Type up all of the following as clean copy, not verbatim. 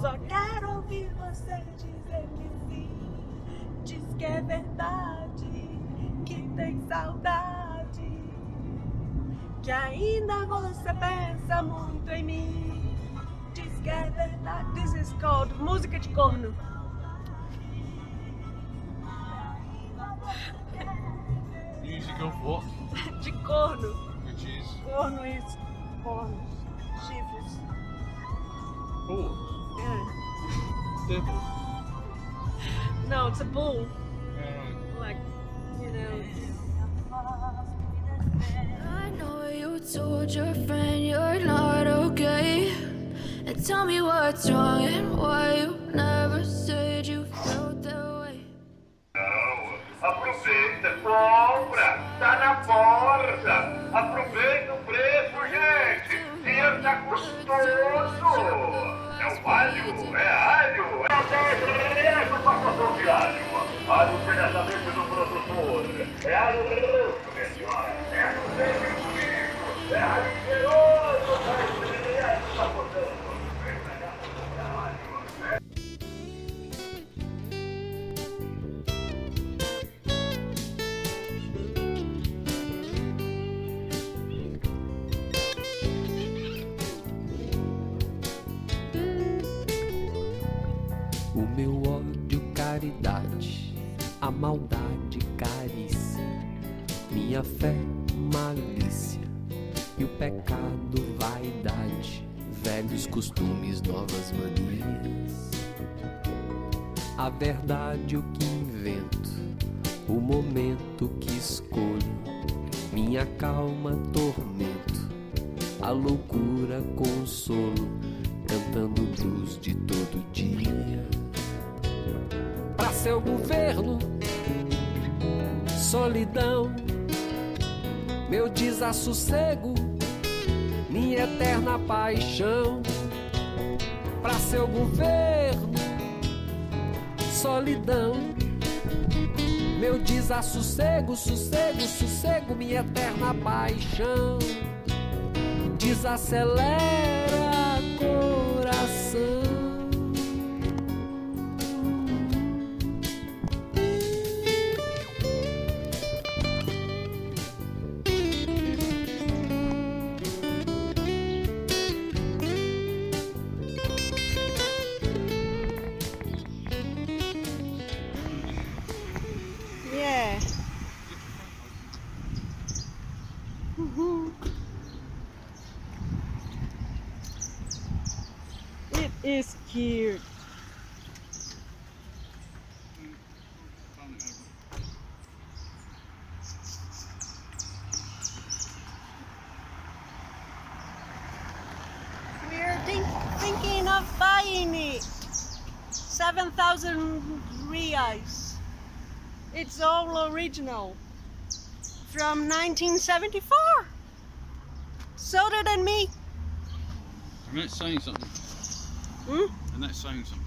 Só quero ouvir você dizer que sim. Diz que é verdade, que tem saudade, que ainda você pensa muito em mim. Diz que é verdade. This is called música de corno. Music of what? De corno. Which is Corno is cornos. Chifres. horse. Yeah. Devil. No, it's a bull. Alright. Like, you know. I know you told your friend you're not okay, and tell me what's wrong and why you never said you felt that way. Aproveita, compra, tá na porta. Aproveita o preço, gente. Dinheiro tá custoso. É o alho, é alho. É o pacotão de alho. Alho diretamente do produtor. É alho grosso, minha senhora. É alho bem bonito. É alho cheiroso. É alho pacotão. O meu ódio, caridade, a maldade, carícia, minha fé, malícia, e o pecado, vaidade, velhos costumes, novas manias. A verdade, o que invento, o momento que escolho, minha calma, tormento, a loucura, consolo, cantando blues de todo dia. Pra seu governo, solidão, meu desassossego, minha eterna paixão. Pra seu governo, solidão, meu desassossego, sossego, minha eterna paixão. Desacelera coração. Yeah. It is cute. We're thinking of buying it. 7,000 reais. It's all original. From 1974. Sold it and me. And that's saying something. Hmm? And that's saying something.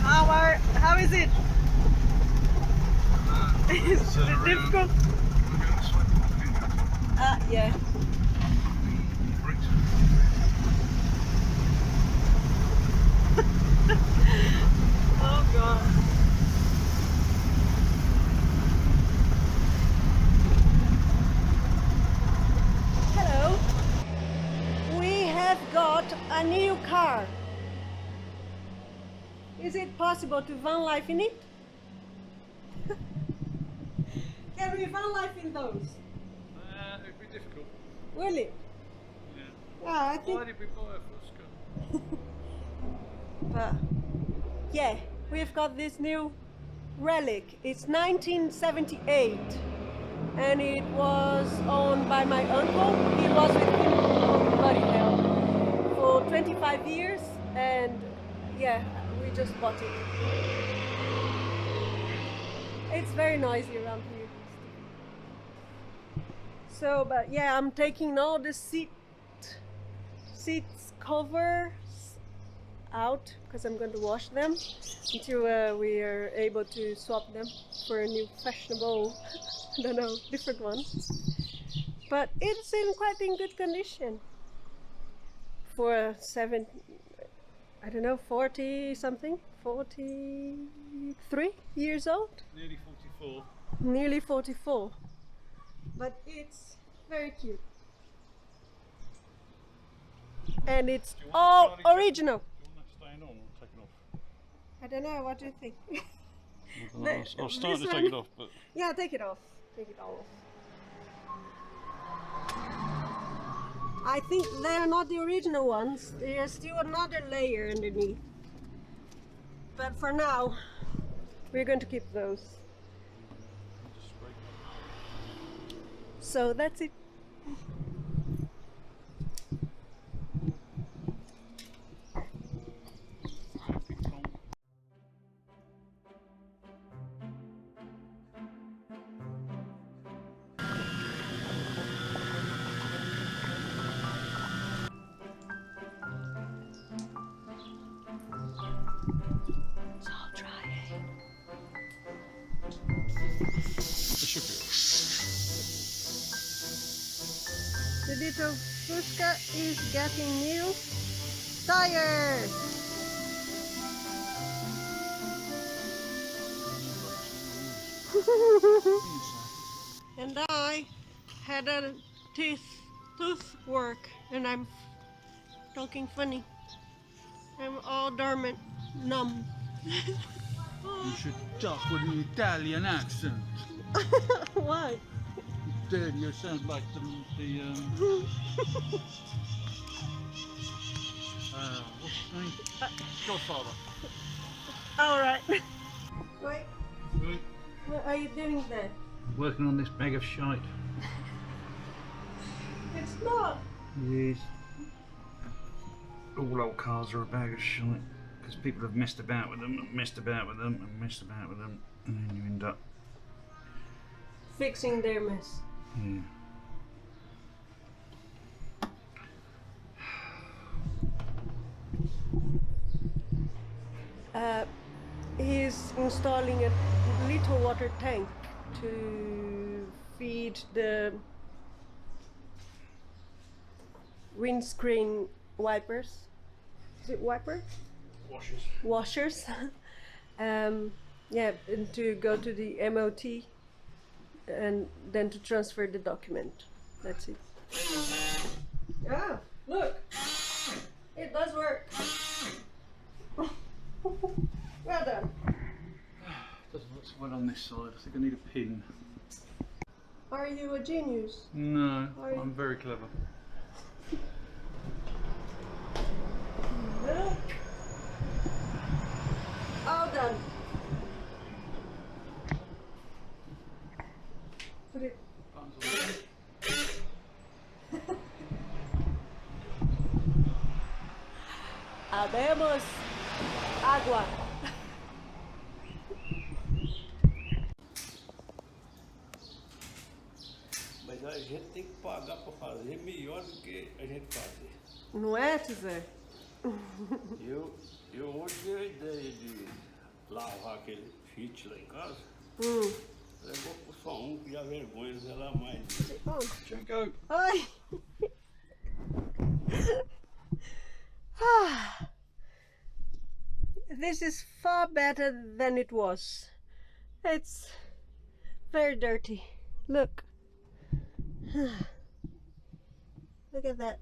How is it? Is it difficult? We're going to swipe my finger. Yeah. Bricks. Oh God. Hello. We have got a new car. Is it possible to van life in it? Can we van life in those? It'd be difficult. Really? Yeah. Ah, I think. Why did we buy a Fusca? But yeah, we've got this new relic. It's 1978 and it was owned by my uncle. He was with him on Buddy Hell for 25 years and yeah, we just bought it. It's very noisy around here. So, but yeah, I'm taking all the seats covers out because I'm going to wash them until we are able to swap them for a new fashionable, I don't know, different one. but it's in quite in good condition for I don't know, 40 something, 43 years old, Nearly 44. nearly 44, but it's very cute. And it's Do you want all Charlie Chaplin? original. Do you want that staying on or take it off? I don't know, what do you think? I'll start this to take one- it off, but Yeah, take it off. Take it all off. I think they're not the original ones. There's still another layer underneath. But for now, we're going to keep those. just scrape So that's it. it. It's all dry. It should be. The little Fusca is getting new tires. And I had a tooth work, and I'm talking funny. I'm all dormant, numb. You should talk with an Italian accent. Why? There, you sound like the what's his name? Godfather. All right. Wait, Right. what are you doing there? Working on this bag of shite. It's not. Yes. All old cars are a bag of shite because people have messed about with them and messed about with them and messed about with them, and then you end up, Fixing their mess. yeah. He's installing a little water tank to feed the windscreen wipers. Is it wiper? Washers. Washers. Yeah, and to go to the MOT and then to transfer the document. That's it. Ah, look! It does work. Well done. Doesn't look so well on this side. I think I need a pin. Are you a genius? No, Are you- I'm very clever. No. All done. Put it. Habemos agua. Mas a gente tem que pagar para fazer melhor do que a gente fazer. Não é, Tizé? Eu hoje dei a ideia de lavar aquele fit lá em casa. Eu vou pôr só um, que já vergonha, não sei lá mais. Oh. Janko! Ai. Ah. This is far better than it was. It's very dirty. Look. Look at that.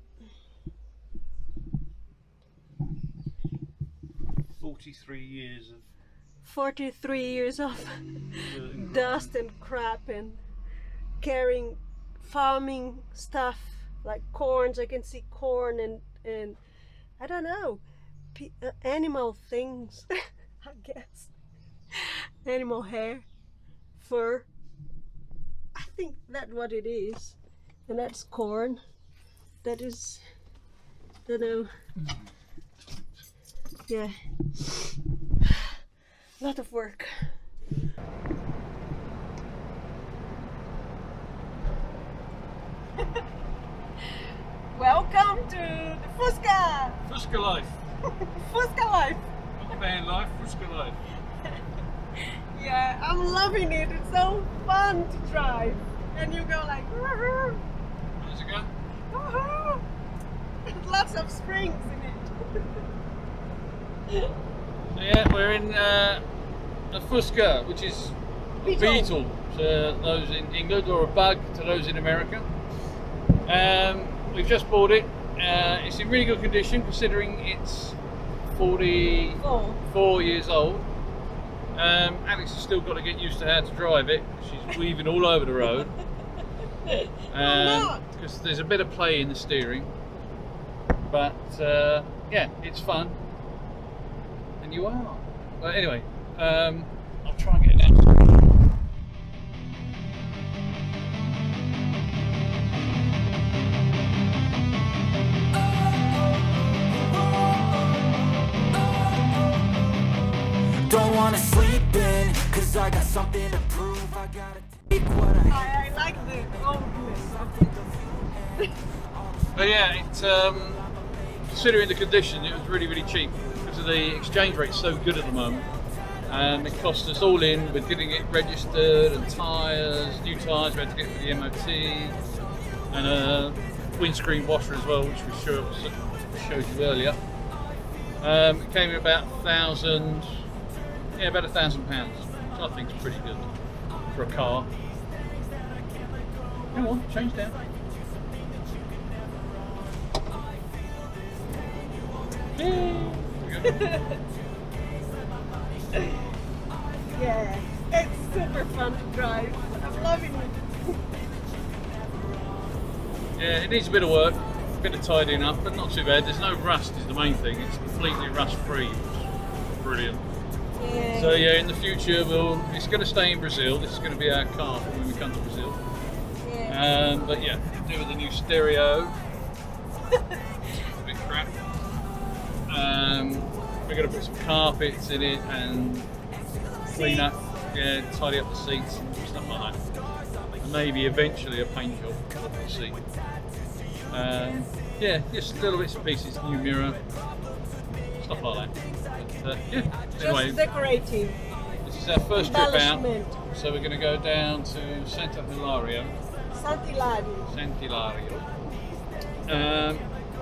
43 years of 43 years of dust and crap and carrying farming stuff like corns. I can see corn and I don't know, animal things, I guess. Animal hair, fur. I think that's what it is. And that's corn. That is, don't know. Yeah. Lot of work. Welcome to the Fusca! Fusca life. Fusca life! Not van life, Fusca life. Yeah, I'm loving it. It's so fun to drive. And you go like, kilometres ago. Woohoo! Lots of springs in it. So yeah, we're in a Fusca, which is a beetle to those in England, or a bug to those in America. We've just bought it. It's in really good condition considering it's 44 years old. Alex has still got to get used to how to drive it. She's weaving all over the road. Because there's a bit of play in the steering. But yeah, it's fun. And you are. But anyway, I'll try and get it down. Don't wanna sleep in, cause I got something to prove. I gotta take what I I like the oldness of it. But yeah, it's considering the condition, it was really, really cheap because of the exchange rate's so good at the moment. It cost us all in with getting it registered and tyres, new tyres we had to get for the MOT, and a windscreen washer as well, which we showed you earlier. It came in about £1,000, yeah, about £1,000, which I think is pretty good for a car. Come on, change down. Yeah, it's super fun to drive. I'm loving it. Yeah, it needs a bit of work, a bit of tidying up, but not too bad. There's no rust is the main thing. It's completely rust free, which is brilliant. Yeah. So yeah, in the future, it's going to stay in Brazil. This is going to be our car for when we come to Brazil. Yeah. But yeah, do with the new stereo. It's a bit crap. We're going to put some carpets in it and clean up, yeah, tidy up the seats and stuff like that. And maybe eventually a paint job. We'll see. Yeah, just little bits and pieces, new mirror, stuff like that. But, yeah. Anyway, Just decorating. this is our first trip out, Embellishment. so we're going to go down to Santa Hilario. Santilario.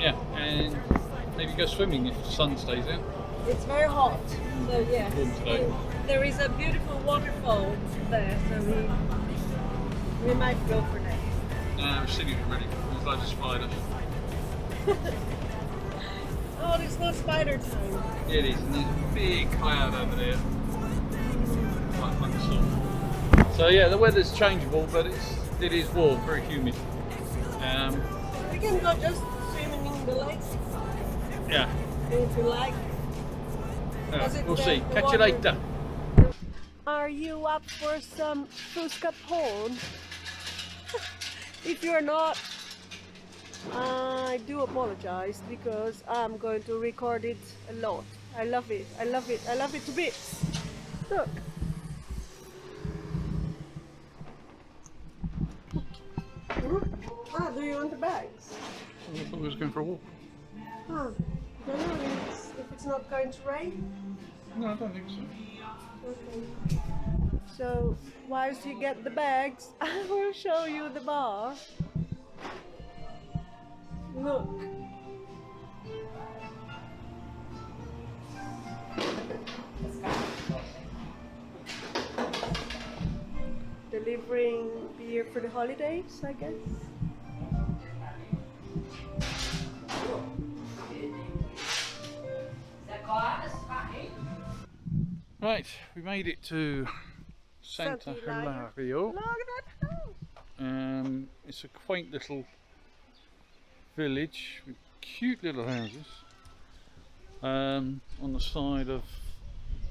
Yeah, and maybe go swimming if the sun stays out. It's very hot, so yeah. Warm today. There is a beautiful waterfall there, so we might go for that. We're sitting already. There's loads of spiders. Oh, it's not spider time. It is, and there's a big cloud over there. Like the sun. So yeah, the weather's changeable, but it is warm, very humid. We can go just swimming in the lake Yeah, if you like. we'll see. Catch you later. Are you up for some Fusca porn? If you're not, I do apologize because I'm going to record it a lot. I love it. I love it. I love it to bits. Look. Ah, do you want the bags? I thought we was going for a walk. Huh. I don't know if it's not going to rain. No, I don't think so. Okay. So, whilst you get the bags, I will show you the bar. Look. Delivering beer for the holidays, I guess. Right, we made it to Santa Hilario. Look at that house. It's a quaint little village with cute little houses on the side of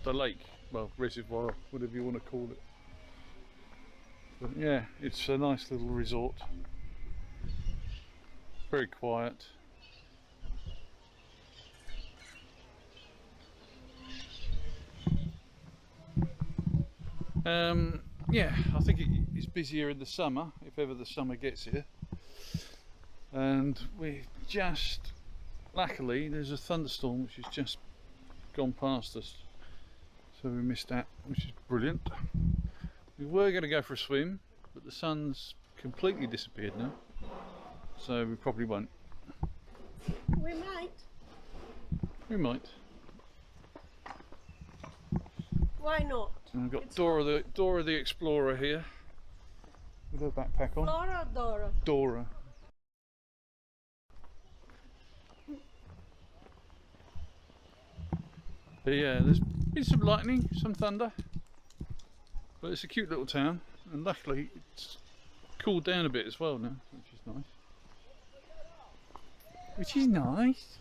the lake, well, reservoir, whatever you want to call it. But yeah, it's a nice little resort, very quiet. Yeah, I think it's busier in the summer, if ever the summer gets here. And we just, luckily, there's a thunderstorm which has just gone past us, so we missed that, which is brilliant. We were going to go for a swim, but the sun's completely disappeared now, so we probably won't. We might. We might. Why not? And we've got Dora the Explorer here with her backpack on. Flora or Dora? Dora. But yeah, there's been some lightning, some thunder, but it's a cute little town, and luckily it's cooled down a bit as well now, which is nice. Which is nice.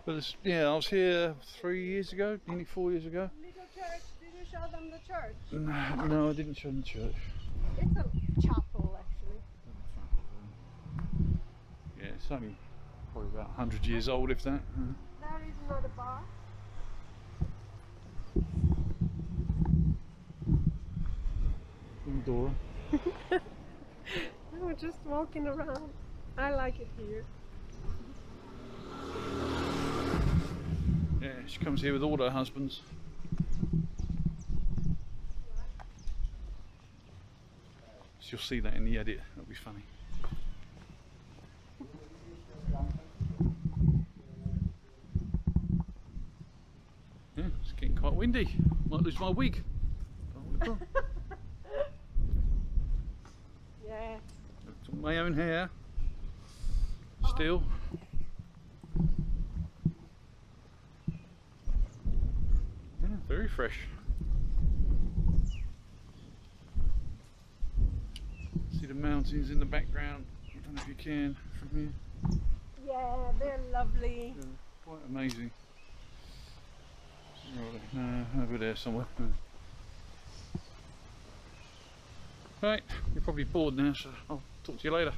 But it's, yeah, I was here 3 years ago, nearly 4 years ago. Little church, did you show them the church? No, I didn't show them the church. It's a chapel actually. Yeah, it's only probably about 100 years old, if that. There is another bar. Dora. We're just walking around. I like it here. Yeah, she comes here with all her husbands. So you'll see that in the edit, that'll be funny. Yeah, it's getting quite windy. Might lose my wig. Yeah. It's my own hair. Still. Yeah, very fresh. See the mountains in the background. I don't know if you can from here. Yeah, they're lovely. Yeah, quite amazing. No, over there somewhere. Right, you're probably bored now, so I'll talk to you later.